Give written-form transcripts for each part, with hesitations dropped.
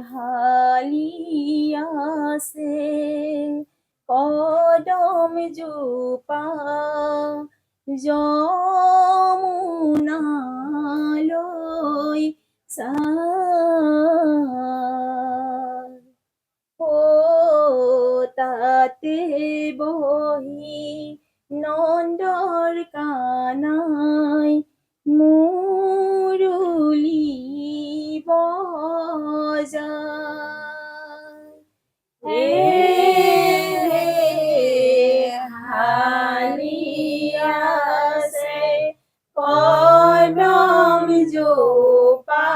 হালিয়াছে কদম জোপা যমুনালৈ তাতে বহি নন্দৰ কানাই মুৰুলি হালিয়াছে কদম জোপা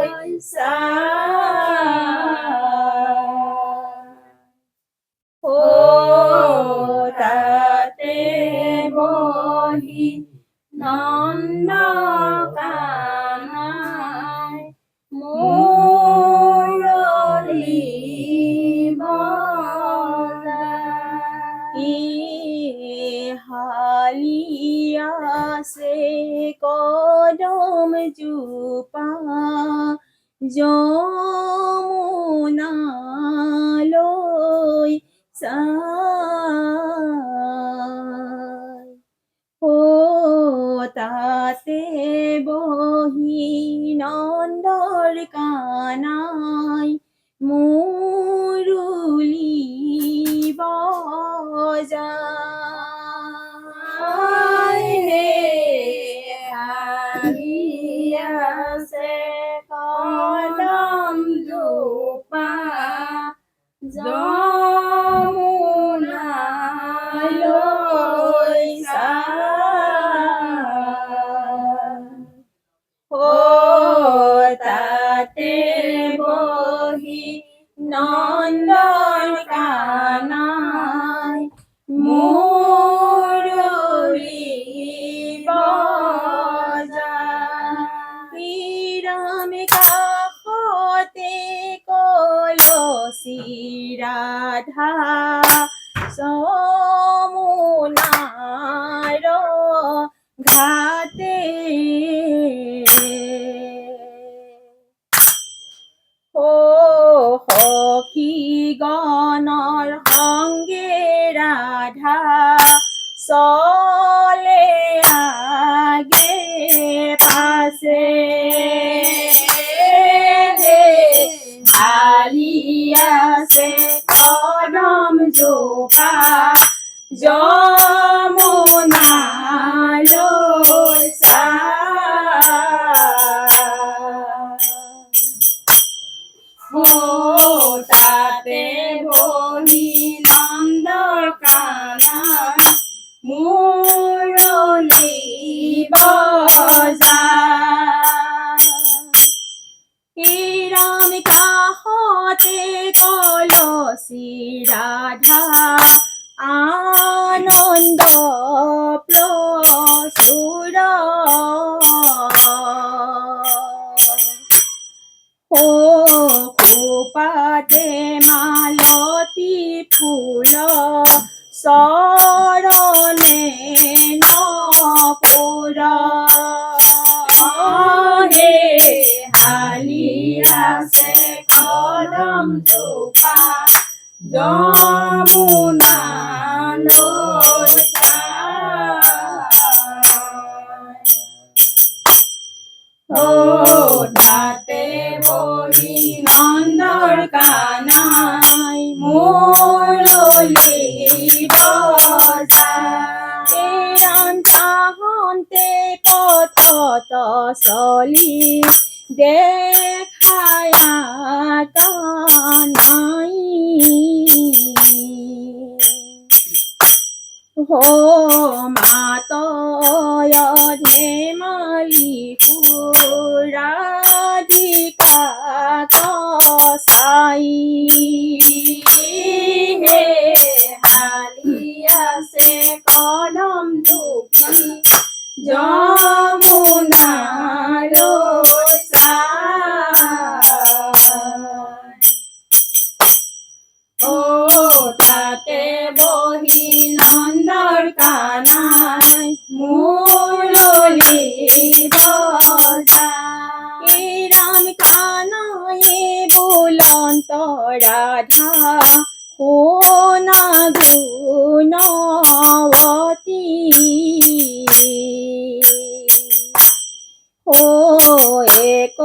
যমুনালৈ তাতে বহি নন্দকানন মুৰলী হালিয়াছে কদম জোপা যমুনালৈ তাতে বহি নন্দৰ কানাই মুৰুলি হালিয়াছে কদম জোপা যমুনালৈ তাতে বহি নন্দৰ কানাই মুৰুলি ৰাম কাষতে কলচী ৰাধা যমুনাৰ ঘাটে সখী গণৰ সংগে ৰাধা চলে আগে পাছে হালিয়াছে কদম জোপা যমুনালৈ তাতে বহি নন্দৰ কানাই মুৰলী ৰাম কাষতে কলচী ৰাধা আনন্দ প্ৰচুৰ খোপাতে মালতী ফুল চৰণে নপুৰ হালিয়াছে কদম জোপা যমুনালৈ তাতে বহি নন্দৰ কানাই মুৰলী চাহন্তে পথত চলি দেখায় নাই মাতয় ধেমালি ৰাধিকা কসাই হালিয়াছে কদম জোপা যমুনালৈ তাতে বহি নন্দৰ কানাই রাধা কোনা গুণবতী ও এক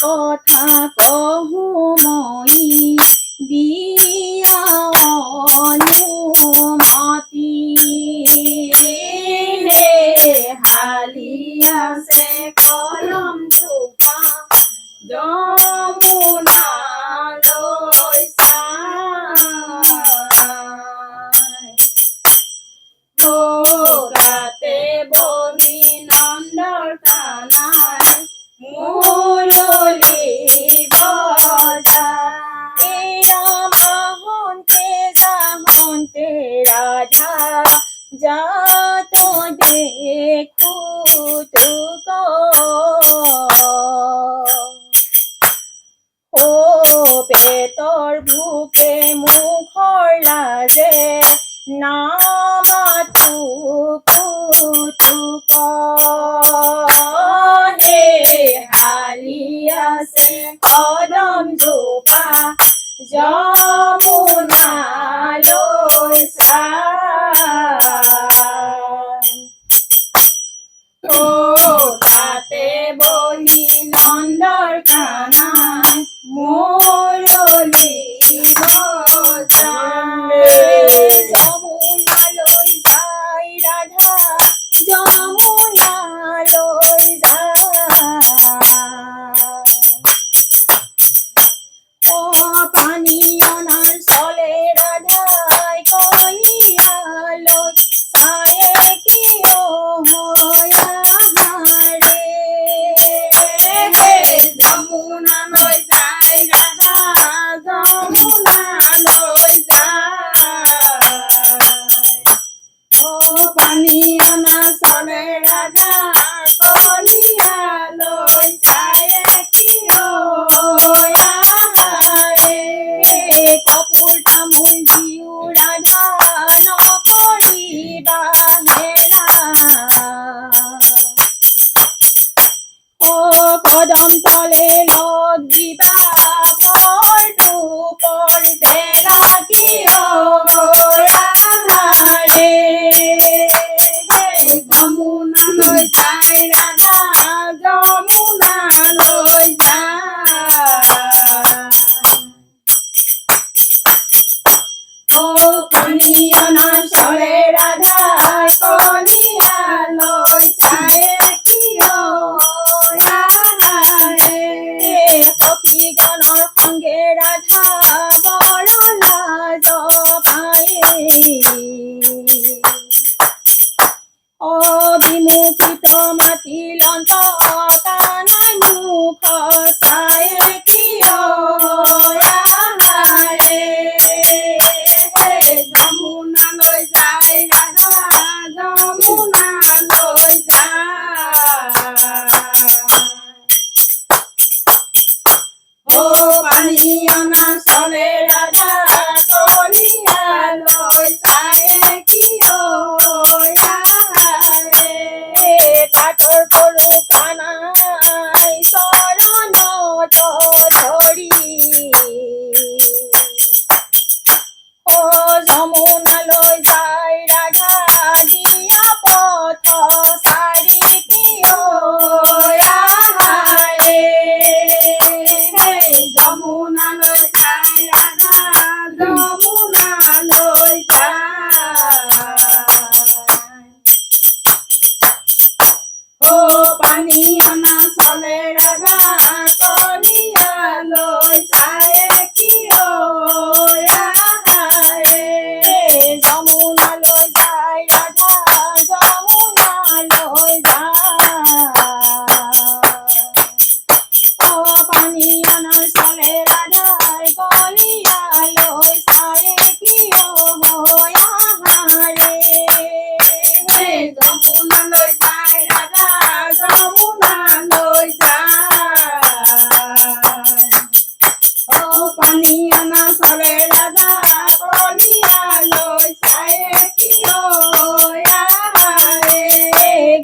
কথা কহু মই দিয়া অনুমতি হে হালিয়া সে কলম ধোপা যমুনা লৈছা তাতে বহি নন্দৰ কানাই মুৰলী বজায় মাহন্তে যাহন্তে ৰাধা যাত দেখো তোক ও পেটৰ ভোকে মুখৰ লাজে নামাতো কুতুক হে হালিয়া সে কদম জোপা যমুনা লৈছা ও তাতে বহি নন্দৰ কানাই মুৰলী বজায় যমুনালৈ যায় ৰাধা যমুনালৈ যায় ও পানী অনাৰ চলে ৰাধাই কলিয়ালৈ চায়ে কিয় হাৰে হে যমুনালৈ যায় ৰাধা যমুনালৈ যায় ও পানী অনা চলে ৰাধা কলিয়ালৈ চায়ে কিয় হাৰে কপোৰ তামোল দিও ৰাধা নকৰিবা হেৰা ও কদম তলে লগ দিবা ভৰ ধূপৰ বেৰা কিয় হাৰে যমুনালৈ যায় ৰাধা যমুনালৈ যায় ও পানী অনা চলে ৰাধা কলিয়ালৈ চায়ে কিয় হাৰে সখীগণৰ সংগে ৰাধা বৰ লাজ পায়ে অবিমুখিত মাতিলন্ত কানাই মুখ চায়ে কিয় হাৰে যমুনালৈ যায় ৰাধা যমুনালৈ যায় ও পানী অনা চলে ৰাধা কলিয়ালৈ চায়ে কিয় হাৰে কাঠৰ সৰু কানাই চৰণত ধৰি ও যমুনালৈ যায় ৰাধা দিয়া পথ চাৰি কিয় হাৰে যমুনালৈ যায় ৰাধা যমুনালৈ যায় ও পানী অনা চলে ৰাধা কলিয়ালৈ চায়ে কিয় হাৰে যমুনালৈ যায় ৰাধা যমুনালৈ যায় ও পানী অনা চলে ৰাধাই কলিয়ালৈ চায়ে কিয় হাৰে যমুনালৈ যায় ৰাধা যমুনালৈ যায় ও পানী অনা চলে ৰাধা কলিয়ালৈ চায়ে কিয় হাৰে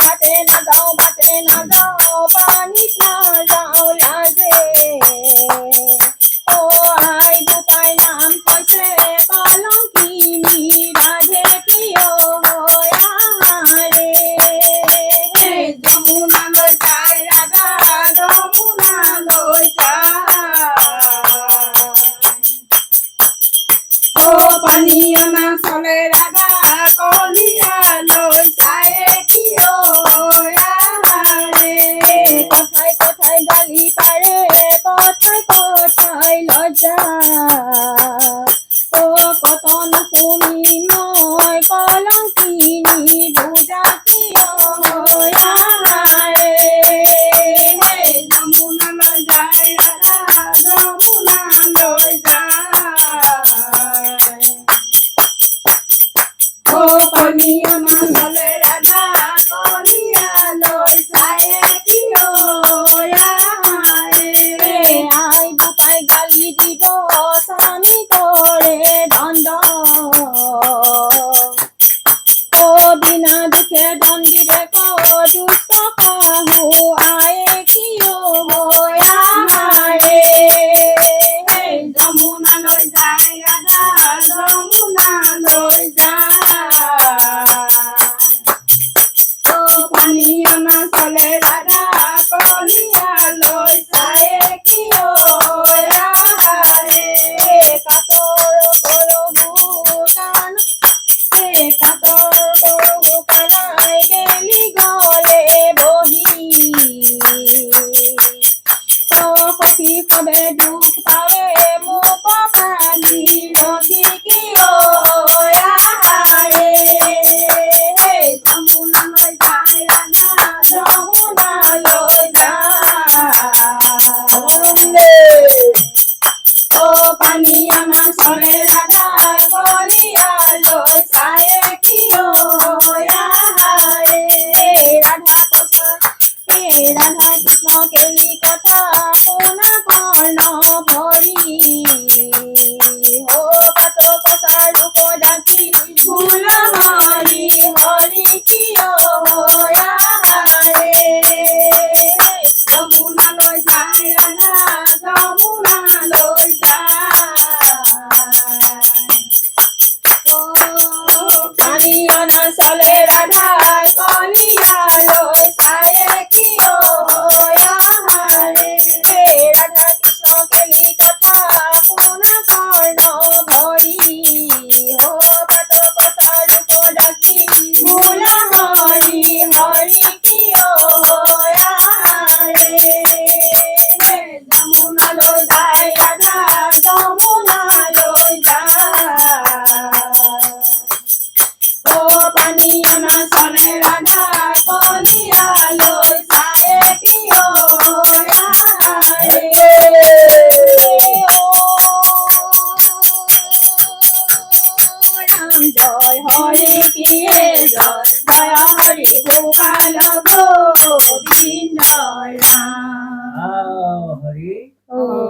ঘাটে নাযাওঁ বাটে নাযাওঁ পানীত নাযাওঁ লাজে ও আই বোপাই নাম ও কত না শুনি মই কলঙ্কিনী বুঝাতি রে যমুনা লয় যায় রাধা যমুনা লয় যায় ও কলিয়া না চলে রাধা কলিয়া লয় যায় কি ও আই বুপাই গালি দিব স্বামী করে দণ্ড ও বিনা দুঃখে দণ্ডিরে দুষ্ট কাহু আয়ে কিয় রে যমুনা লয় যায় রাধা যমুনা লয় যায় ও পানিয়া না চলে রাধা কলিয়া লয় যায় কি ও কাতর করবু কান কাতর করবু কানাই বেলি গলে বহি তো কফি খাবে দুঃখ পাবে মুখ ফালি রহি কি রে যমুনা লয় যায় রাধা যমুনা লয় যায় ও পানিয়া না চলে রাধা কলিয়া লয় যায় কি ও রাধা কৃষ্ণ কেলি কথা কোনা কর্ণ ভরি হো পাত পসার উপজাতি ফুল হরি হরি কি ও যমুনা লয় যায় রাধা যমুনা লয় যায় ও পানিয়া না চলে রাধা কলিয়া লয় যায় কি ও রাধা কৃষ্ণ কেলি কথা কোনা কর্ণ ভরি হো পাত পসার উপজাতি ফুল হরি হরি কি ও যমুনা লয় যায় রাধা যমুনা লয় যায় ও পানিয়া না চলে রাধা কলিয়া লয় যায় কি ও রাম জয় হরে কিয়ে জয় জয় হরি গোপাল গোবিন্দ রাম হরি ও